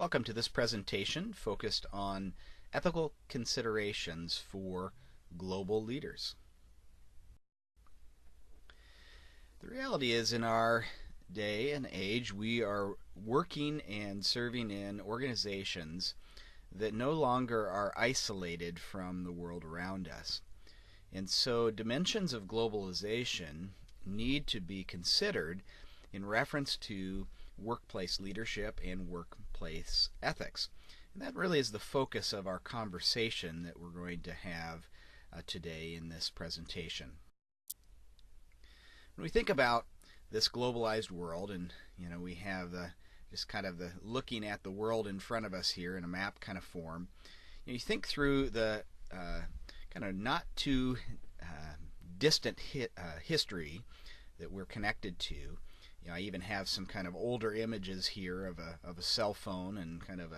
Welcome to this presentation focused on ethical considerations for global leaders. The reality is, in our day and age, we are working and serving in organizations that no longer are isolated from the world around us. And so dimensions of globalization need to be considered in reference to workplace leadership and workplace ethics. And that really is the focus of our conversation that we're going to have today in this presentation. When we think about this globalized world, and we have just kind of the looking at the world in front of us here in a map kind of form, you think through the kind of not too distant history that we're connected to. I even have some kind of older images here of a cell phone and kind of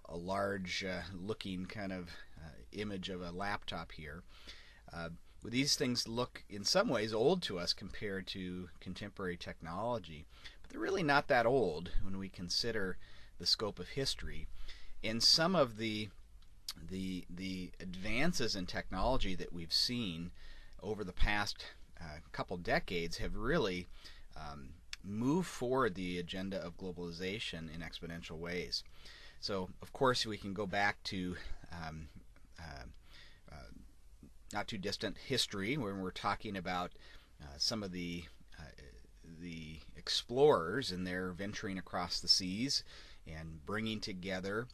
a large looking kind of image of a laptop here. These things look in some ways old to us compared to contemporary technology, but they're really not that old when we consider the scope of history. And some of the advances in technology that we've seen over the past couple decades have really move forward the agenda of globalization in exponential ways. So, of course, we can go back to not too distant history when we're talking about some of the explorers and their venturing across the seas and bringing together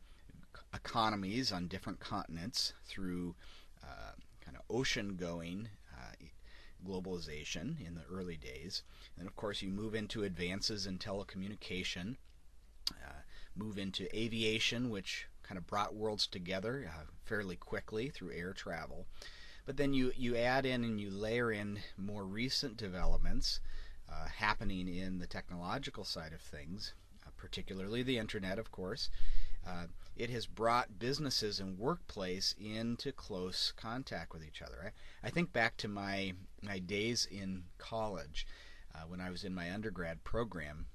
economies on different continents through kind of ocean-going globalization in the early days. And of course you move into advances in telecommunication, move into aviation, which kind of brought worlds together fairly quickly through air travel. But then you add in and you layer in more recent developments happening in the technological side of things, particularly the internet, of course. It has brought businesses and workplace into close contact with each other. I think back to my days in college when I was in my undergrad program,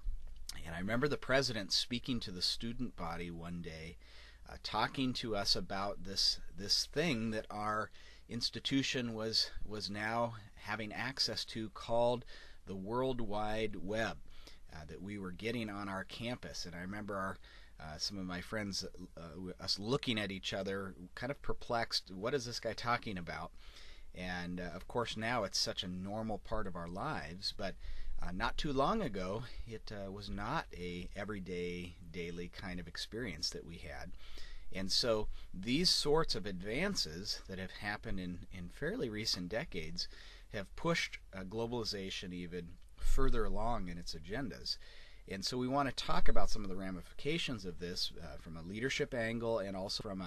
and I remember the president speaking to the student body one day, talking to us about this thing that our institution was now having access to, called the World Wide Web, that we were getting on our campus. And I remember some of my friends, us looking at each other, kind of perplexed. What is this guy talking about? And of course now it's such a normal part of our lives, but not too long ago it was not a everyday, daily kind of experience that we had. And so these sorts of advances that have happened in fairly recent decades have pushed globalization even further along in its agendas. And so we want to talk about some of the ramifications of this from a leadership angle and also from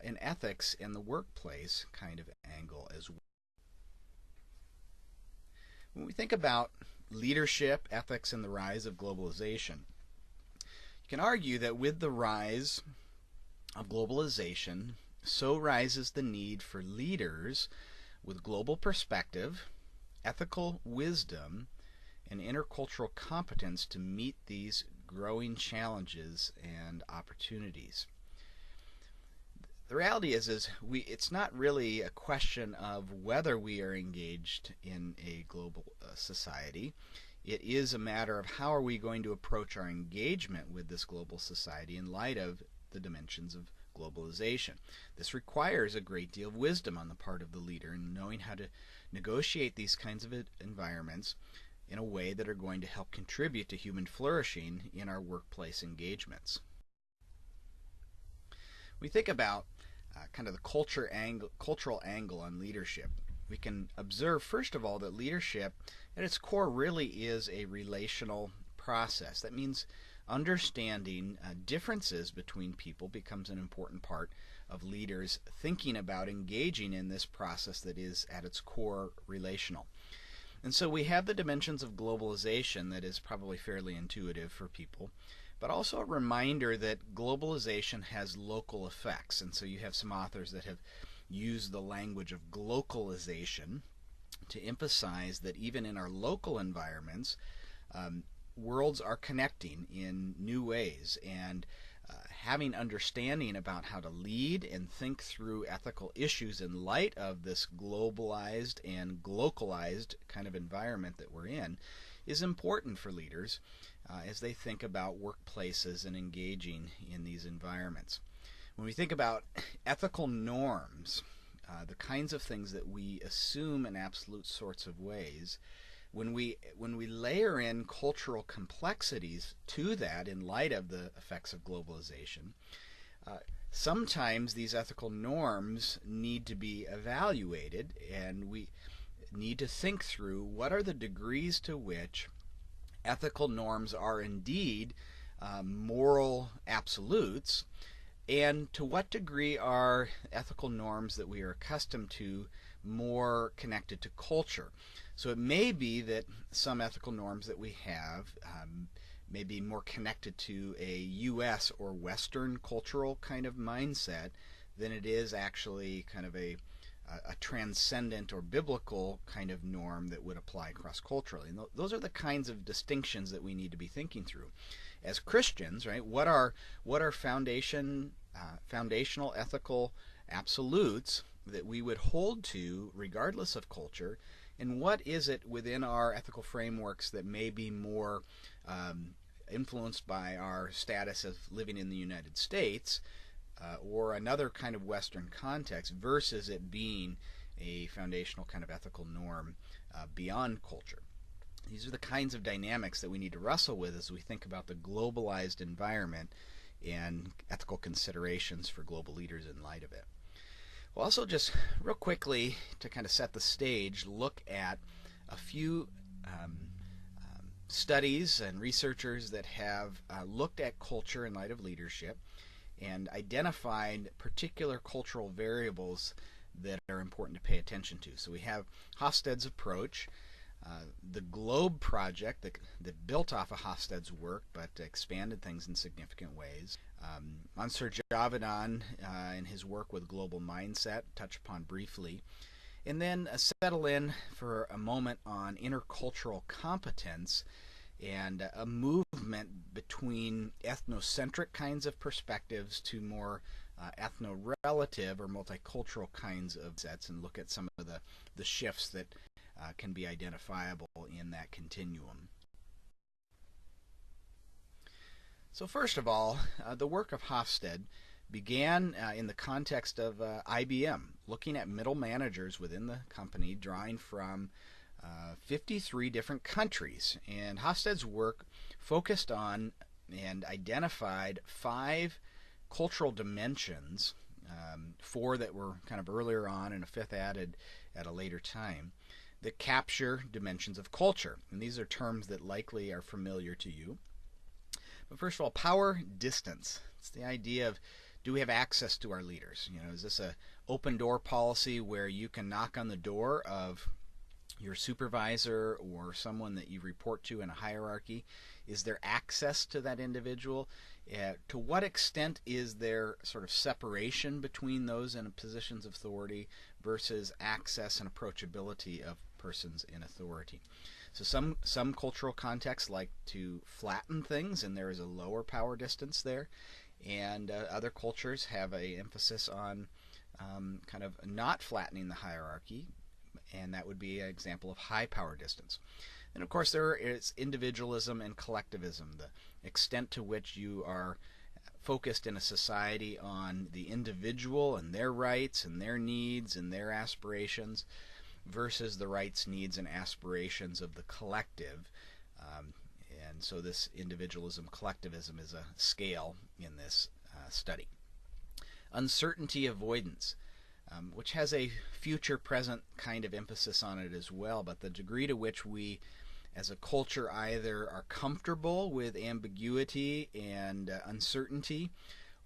an ethics in the workplace kind of angle as well. When we think about leadership, ethics, and the rise of globalization, you can argue that with the rise of globalization, so rises the need for leaders with global perspective, ethical wisdom, and intercultural competence to meet these growing challenges and opportunities. The reality is it's not really a question of whether we are engaged in a global society. It is a matter of how are we going to approach our engagement with this global society in light of the dimensions of globalization. This requires a great deal of wisdom on the part of the leader in knowing how to negotiate these kinds of environments in a way that are going to help contribute to human flourishing in our workplace engagements. We think about kind of the cultural angle on leadership. We can observe, first of all, that leadership at its core really is a relational process. That means understanding differences between people becomes an important part of leaders thinking about engaging in this process that is at its core relational. And so we have the dimensions of globalization that is probably fairly intuitive for people, but also a reminder that globalization has local effects. And so you have some authors that have used the language of glocalization to emphasize that even in our local environments, worlds are connecting in new ways, and having understanding about how to lead and think through ethical issues in light of this globalized and localized kind of environment that we're in is important for leaders as they think about workplaces and engaging in these environments. When we think about ethical norms, the kinds of things that we assume in absolute sorts of ways, when we layer in cultural complexities to that in light of the effects of globalization, sometimes these ethical norms need to be evaluated, and we need to think through what are the degrees to which ethical norms are indeed moral absolutes, and to what degree are ethical norms that we are accustomed to more connected to culture. So it may be that some ethical norms that we have may be more connected to a U.S. or Western cultural kind of mindset than it is actually kind of a transcendent or biblical kind of norm that would apply cross-culturally. And those are the kinds of distinctions that we need to be thinking through. As Christians, right, what are foundational ethical absolutes that we would hold to regardless of culture, and what is it within our ethical frameworks that may be more influenced by our status of living in the United States or another kind of Western context versus it being a foundational kind of ethical norm beyond culture. These are the kinds of dynamics that we need to wrestle with as we think about the globalized environment and ethical considerations for global leaders in light of it. We'll also just real quickly, to kind of set the stage, look at a few studies and researchers that have looked at culture in light of leadership and identified particular cultural variables that are important to pay attention to. So we have Hofstede's approach, the Globe project that built off of Hofstede's work but expanded things in significant ways. Mansur Javedan in his work with global mindset, touch upon briefly. And then settle in for a moment on intercultural competence and a movement between ethnocentric kinds of perspectives to more ethno-relative or multicultural kinds of sets, and look at some of the shifts that can be identifiable in that continuum. So first of all, the work of Hofstede began in the context of IBM, looking at middle managers within the company, drawing from 53 different countries. And Hofstede's work focused on and identified 5 cultural dimensions, 4 that were kind of earlier on and a 5th added at a later time, that capture dimensions of culture. And these are terms that likely are familiar to you. But first of all, power distance. It's the idea of, do we have access to our leaders? You know, is this a open door policy where you can knock on the door of your supervisor or someone that you report to in a hierarchy? Is there access to that individual? To what extent is there sort of separation between those in positions of authority versus access and approachability of persons in authority? So some cultural contexts like to flatten things, and there is a lower power distance there, and other cultures have an emphasis on kind of not flattening the hierarchy, and that would be an example of high power distance. And of course there is individualism and collectivism, the extent to which you are focused in a society on the individual and their rights and their needs and their aspirations versus the rights, needs, and aspirations of the collective. And so this individualism, collectivism is a scale in this study. Uncertainty avoidance, which has a future-present kind of emphasis on it as well, but the degree to which we as a culture either are comfortable with ambiguity and uncertainty,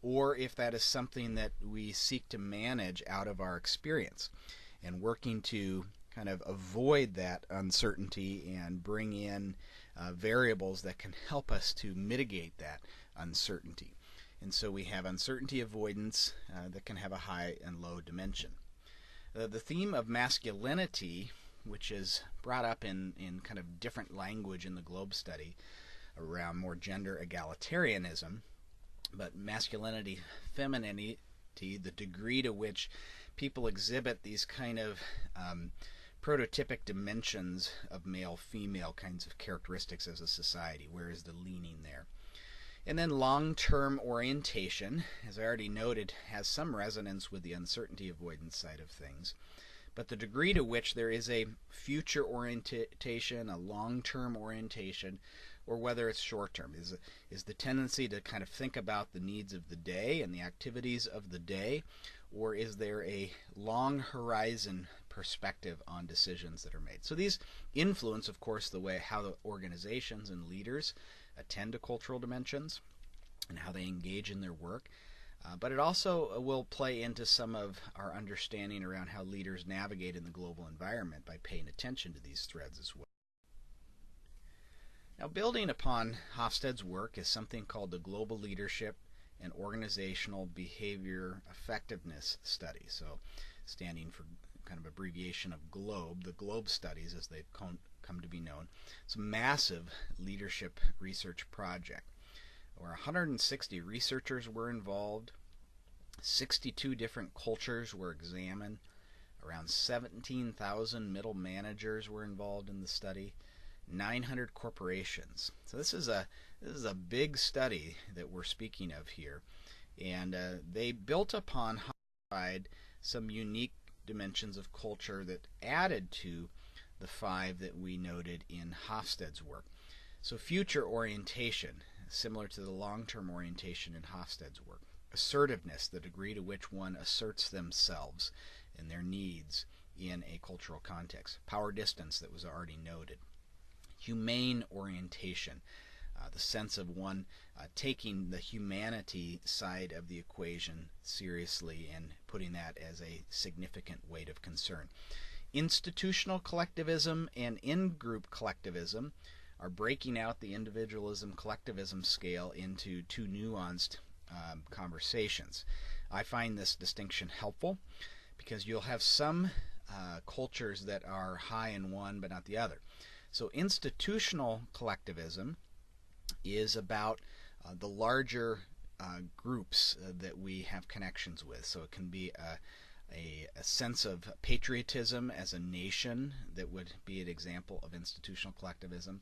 or if that is something that we seek to manage out of our experience, and working to kind of avoid that uncertainty and bring in variables that can help us to mitigate that uncertainty. And so we have uncertainty avoidance that can have a high and low dimension. The theme of masculinity, which is brought up in kind of different language in the Globe study, around more gender egalitarianism, but masculinity, femininity, the degree to which people exhibit these kind of prototypic dimensions of male-female kinds of characteristics as a society. Where is the leaning there? And then long-term orientation, as I already noted, has some resonance with the uncertainty avoidance side of things. But the degree to which there is a future orientation, a long-term orientation, or whether it's short-term, is the tendency to kind of think about the needs of the day and the activities of the day, or is there a long horizon perspective on decisions that are made? So these influence, of course, the way how the organizations and leaders attend to cultural dimensions and how they engage in their work. But it also will play into some of our understanding around how leaders navigate in the global environment by paying attention to these threads as well. Now, building upon Hofstede's work is something called the Global Leadership and Organizational Behavior Effectiveness Study. So, standing for kind of abbreviation of GLOBE, the GLOBE studies as they've come to be known. It's a massive leadership research project. Over 160 researchers were involved. 62 different cultures were examined. Around 17,000 middle managers were involved in the study. 900 corporations. So this is a big study that we're speaking of here, and they built upon some unique dimensions of culture that added to the 5 that we noted in Hofstede's work. So future orientation, similar to the long-term orientation in Hofstede's work. Assertiveness, the degree to which one asserts themselves and their needs in a cultural context. Power distance, that was already noted. Humane orientation, the sense of one taking the humanity side of the equation seriously and putting that as a significant weight of concern. Institutional collectivism and in-group collectivism are breaking out the individualism-collectivism scale into 2 nuanced conversations. I find this distinction helpful because you'll have some cultures that are high in one but not the other. So institutional collectivism is about the larger groups that we have connections with. So it can be a sense of patriotism as a nation that would be an example of institutional collectivism.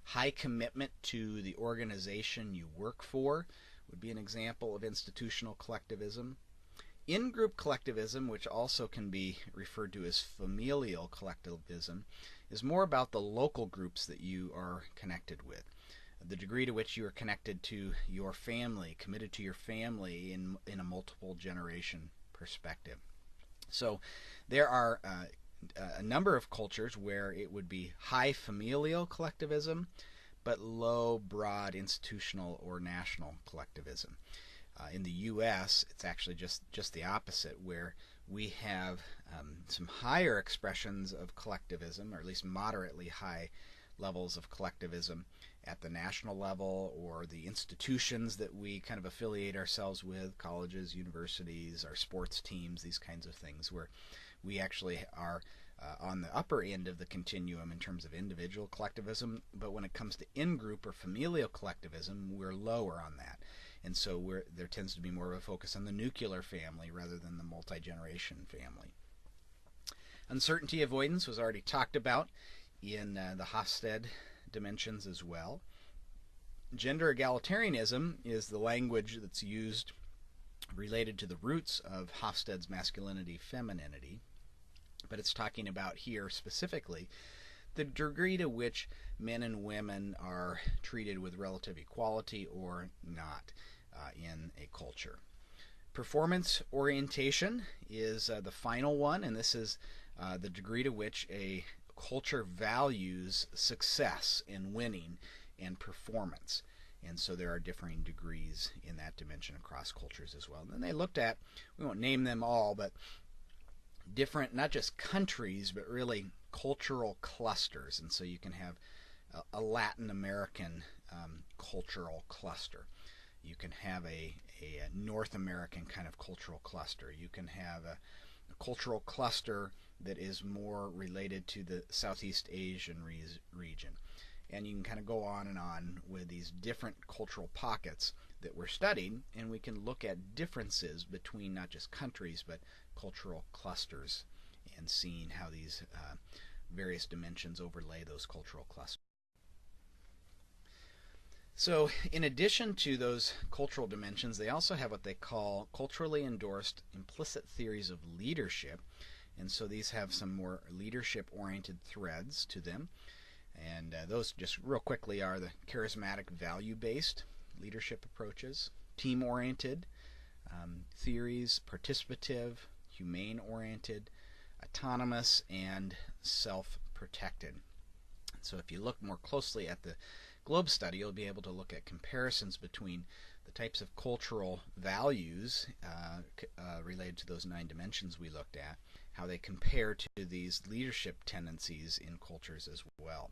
High commitment to the organization you work for would be an example of institutional collectivism. In-group collectivism, which also can be referred to as familial collectivism, is more about the local groups that you are connected with. The degree to which you are connected to your family, committed to your family in a multiple generation perspective. So there are a number of cultures where it would be high familial collectivism, but low broad institutional or national collectivism. In the U.S., it's actually just the opposite, where we have some higher expressions of collectivism, or at least moderately high levels of collectivism at the national level, or the institutions that we kind of affiliate ourselves with, colleges, universities, our sports teams, these kinds of things, where we actually are on the upper end of the continuum in terms of individual collectivism, but when it comes to in-group or familial collectivism, we're lower on that. And so there tends to be more of a focus on the nuclear family rather than the multi-generation family. Uncertainty avoidance was already talked about in the Hofstede dimensions as well. Gender egalitarianism is the language that's used related to the roots of Hofstede's masculinity-femininity, but it's talking about here specifically the degree to which men and women are treated with relative equality or not in a culture. Performance orientation is the final one, and this is the degree to which a culture values success in winning and performance. And so there are differing degrees in that dimension across cultures as well. And then they looked at, we won't name them all, but different, not just countries, but really cultural clusters. And so you can have a Latin American cultural cluster. You can have a North American kind of cultural cluster. You can have a cultural cluster that is more related to the Southeast Asian region. And you can kind of go on and on with these different cultural pockets that we're studying, and we can look at differences between not just countries but cultural clusters and seeing how these various dimensions overlay those cultural clusters. So in addition to those cultural dimensions, they also have what they call culturally endorsed implicit theories of leadership. And so these have some more leadership-oriented threads to them. And those, just real quickly, are the charismatic value-based leadership approaches, team-oriented theories, participative, humane-oriented, autonomous, and self-protected. So if you look more closely at the globe study, you'll be able to look at comparisons between the types of cultural values related to those 9 dimensions we looked at, how they compare to these leadership tendencies in cultures as well.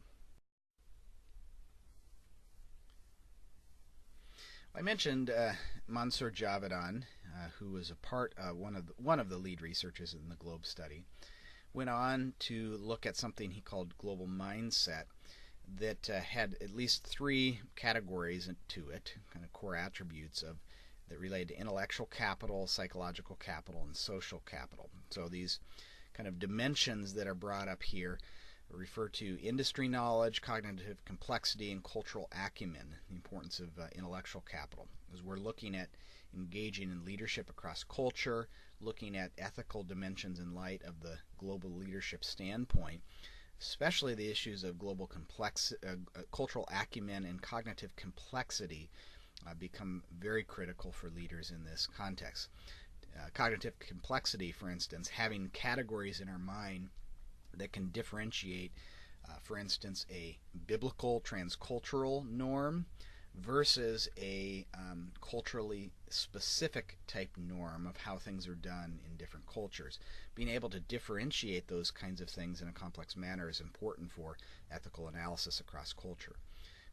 I mentioned Mansour Javedan, who was one of the lead researchers in the globe study, went on to look at something he called global mindset that had at least 3 categories to it, kind of core attributes that relate to intellectual capital, psychological capital, and social capital. So these kind of dimensions that are brought up here refer to industry knowledge, cognitive complexity, and cultural acumen, the importance of intellectual capital. As we're looking at engaging in leadership across culture, looking at ethical dimensions in light of the global leadership standpoint, especially the issues of global cultural acumen and cognitive complexity become very critical for leaders in this context. Cognitive complexity, for instance, having categories in our mind that can differentiate, for instance, a biblical transcultural norm versus a culturally specific type norm of how things are done in different cultures. Being able to differentiate those kinds of things in a complex manner is important for ethical analysis across culture.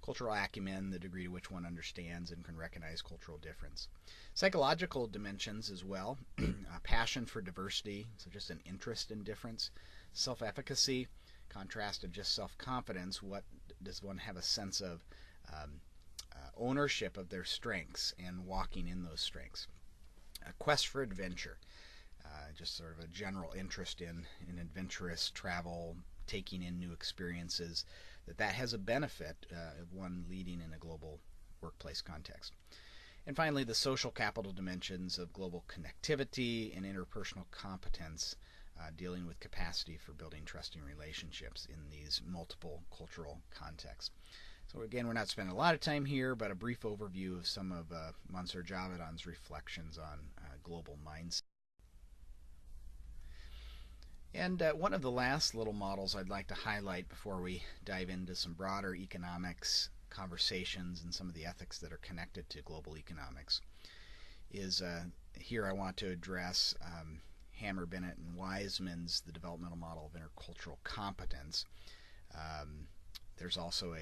Cultural acumen, the degree to which one understands and can recognize cultural difference. Psychological dimensions as well, passion for diversity, so just an interest in difference. Self-efficacy, contrast to just self-confidence, what does one have a sense of ownership of their strengths and walking in those strengths. A quest for adventure, just sort of a general interest in adventurous travel, taking in new experiences, that has a benefit of one leading in a global workplace context. And finally, the social capital dimensions of global connectivity and interpersonal competence, dealing with capacity for building trusting relationships in these multiple cultural contexts. So again, we're not spending a lot of time here, but a brief overview of some of Mansour Javedan's reflections on global mindset. And one of the last little models I'd like to highlight before we dive into some broader economics conversations and some of the ethics that are connected to global economics is here I want to address Hammer, Bennett, and Wiseman's The Developmental Model of Intercultural Competence. There's also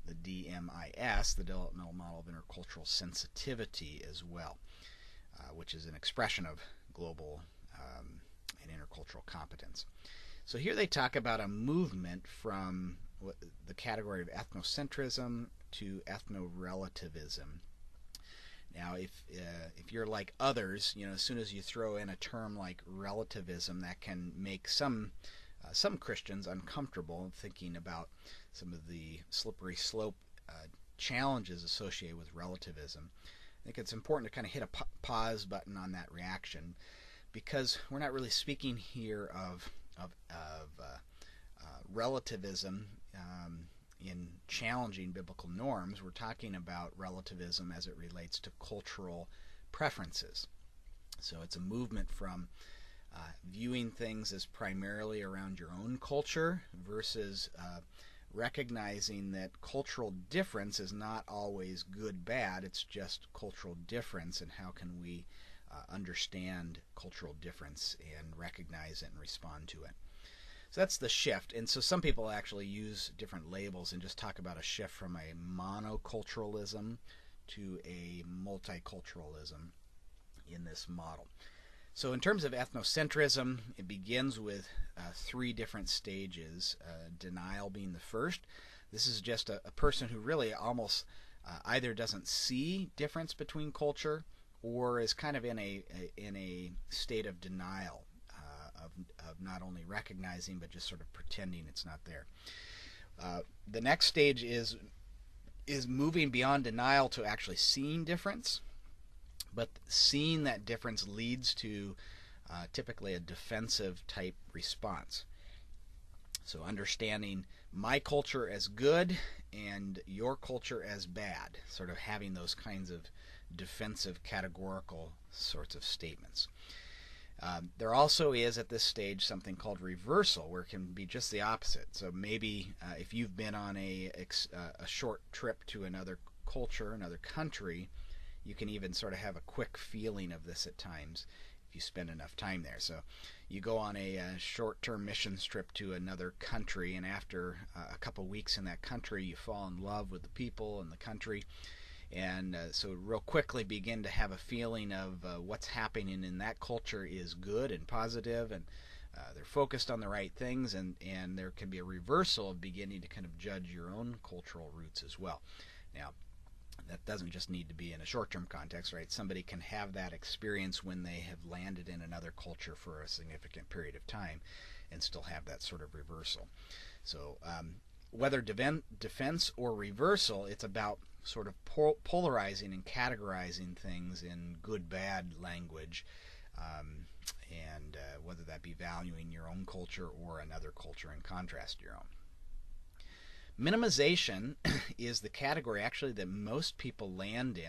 the DMIS, the Developmental Model of Intercultural Sensitivity as well, which is an expression of global and intercultural competence. So here they talk about a movement from the category of ethnocentrism to ethno-relativism. Now, if you're like others, as soon as you throw in a term like relativism, that can make some Christians uncomfortable thinking about some of the slippery slope challenges associated with relativism. I think it's important to kind of hit a pause button on that reaction, because we're not really speaking here of relativism in challenging biblical norms. We're talking about relativism as it relates to cultural preferences. So it's a movement from viewing things as primarily around your own culture versus recognizing that cultural difference is not always good, bad. It's just cultural difference, and how can we understand cultural difference and recognize it and respond to it. So that's the shift. And so some people actually use different labels and just talk about a shift from a monoculturalism to a multiculturalism in this model. So in terms of ethnocentrism, it begins with 3 different stages, denial being the first. This is just a person who really almost either doesn't see difference between culture or is kind of in a state of denial of not only recognizing but just sort of pretending it's not there. The next stage is moving beyond denial to actually seeing difference, but seeing that difference leads to typically a defensive type response. So understanding my culture as good and your culture as bad, sort of having those kinds of defensive categorical sorts of statements. There also is at this stage something called reversal, where it can be just the opposite. So maybe if you've been on a short trip to another culture, another country, you can even sort of have a quick feeling of this at times if you spend enough time there. So you go on a short-term missions trip to another country, and after a couple weeks in that country, you fall in love with the people and the country. And so real quickly begin to have a feeling of what's happening in that culture is good and positive, and they're focused on the right things, and there can be a reversal of beginning to kind of judge your own cultural roots as well. Now, that doesn't just need to be in a short-term context, right? Somebody can have that experience when they have landed in another culture for a significant period of time and still have that sort of reversal. So whether defense or reversal, it's about sort of polarizing and categorizing things in good-bad language, and whether that be valuing your own culture or another culture in contrast to your own. Minimization is the category actually that most people land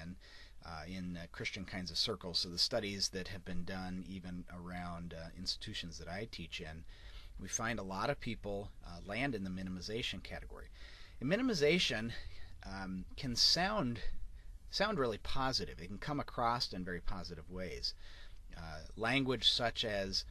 in Christian kinds of circles. So the studies that have been done even around institutions that I teach in, we find a lot of people land in the minimization category. And minimization can sound really positive. It can come across in very positive ways. Language such as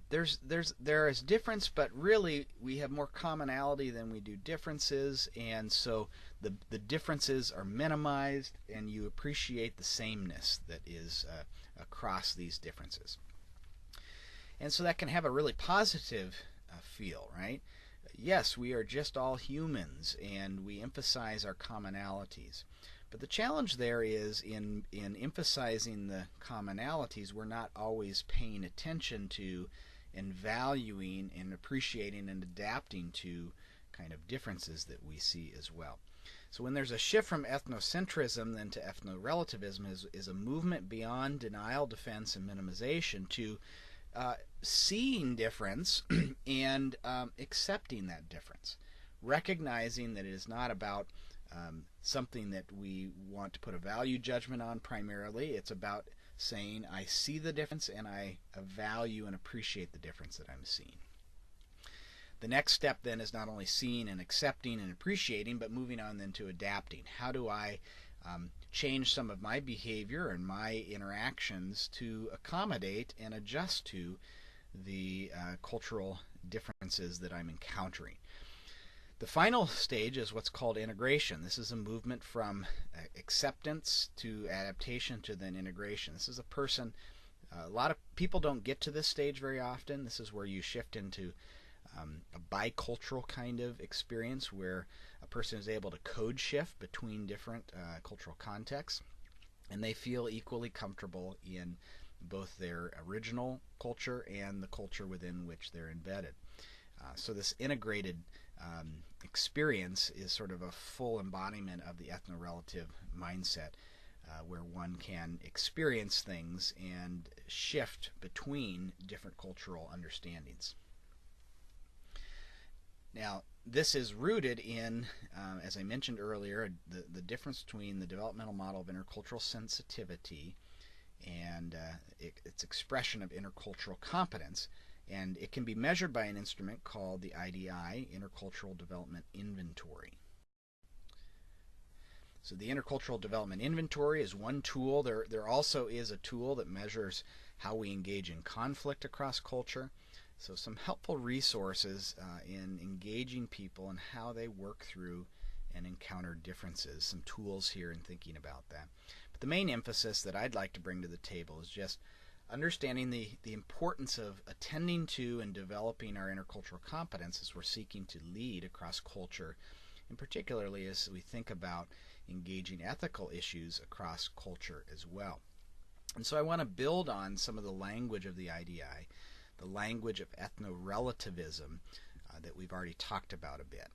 there is difference, but really we have more commonality than we do differences, and so the differences are minimized, and you appreciate the sameness that is across these differences. And so that can have a really positive feel, right? Yes, we are just all humans, and we emphasize our commonalities. But the challenge there is in emphasizing the commonalities, we're not always paying attention to and valuing and appreciating and adapting to kind of differences that we see as well. So when there's a shift from ethnocentrism then to ethno-relativism is a movement beyond denial, defense, and minimization to seeing difference and accepting that difference, recognizing that it is not about something that we want to put a value judgment on primarily. It's about saying, I see the difference and I value and appreciate the difference that I'm seeing. The next step then is not only seeing and accepting and appreciating, but moving on then to adapting. How do I change some of my behavior and my interactions to accommodate and adjust to the cultural differences that I'm encountering? The final stage is what's called integration. This is a movement from acceptance to adaptation to then integration. This is a person, a lot of people don't get to this stage very often. This is where you shift into a bicultural kind of experience where a person is able to code shift between different cultural contexts, and they feel equally comfortable in both their original culture and the culture within which they're embedded. So this integrated experience is sort of a full embodiment of the ethno-relative mindset, where one can experience things and shift between different cultural understandings. Now, this is rooted in, as I mentioned earlier, the difference between the developmental model of intercultural sensitivity and its expression of intercultural competence. And it can be measured by an instrument called the IDI, Intercultural Development Inventory. So the Intercultural Development Inventory is one tool. There also is a tool that measures how we engage in conflict across culture. So some helpful resources in engaging people and how they work through and encounter differences. Some tools here in thinking about that. But the main emphasis that I'd like to bring to the table is just understanding the importance of attending to and developing our intercultural competence as we're seeking to lead across culture and particularly as we think about engaging ethical issues across culture as well. And so I want to build on some of the language of the IDI, the language of ethno-relativism that we've already talked about a bit.